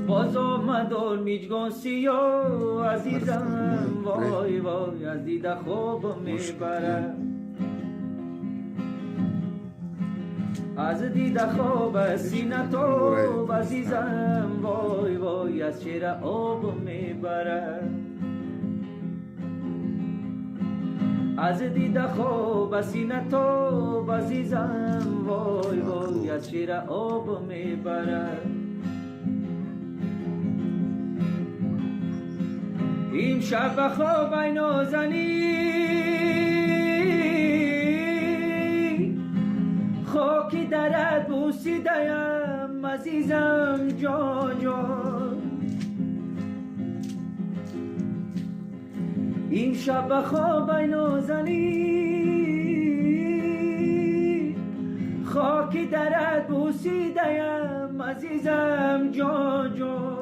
باز آمد میجگان سیاه عزیزم، وای وای از دیده خواب میبرد، از دیده خواب سینه تو عزیزم، وای وای از شیر آب میبرد، از دیده خواب سینه تو عزیزم، وای وای از شیر آب میبرد. این شب خواب ای نازنی، خاکی درت بوسیدم عزیزم جان جان، این شب خواب ای نازنی، خاکی درت بوسیدم عزیزم جان جان.